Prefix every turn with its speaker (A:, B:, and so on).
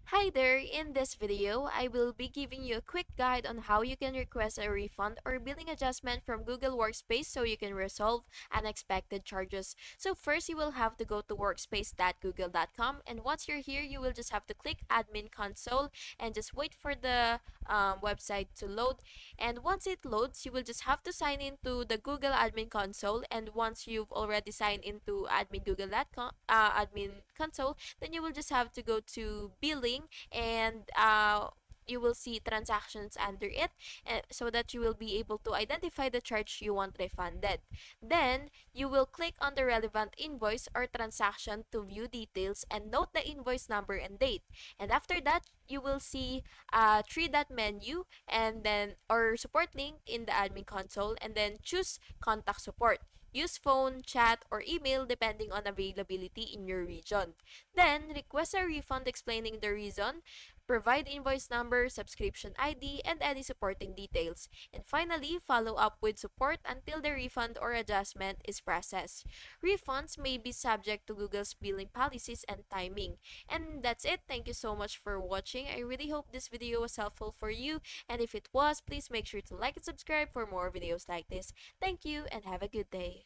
A: Hi there, in this video, I will be giving you a quick guide on how you can request a refund or billing adjustment from Google Workspace so you can resolve unexpected charges. So first, you will have to go to workspace.google.com, and once you're here, you will just have to click Admin Console and just wait for the website to load. And once it loads, you will just have to sign into the Google Admin Console, and once you've already signed into Admin Console, then you will just have to go to billing and you will see transactions under it so that you will be able to identify the charge you want refunded. Then you will click on the relevant invoice or transaction to view details and note the invoice number and date. And after that, you will see a three-dot menu and then or support link in the admin console, and then choose contact support. Use phone, chat, or email depending on availability in your region. Then, request a refund explaining the reason, provide invoice number, subscription ID, and any supporting details. And finally, follow up with support until the refund or adjustment is processed. Refunds may be subject to Google's billing policies and timing. And that's it. Thank you so much for watching. I really hope this video was helpful for you. And if it was, please make sure to like and subscribe for more videos like this. Thank you and have a good day.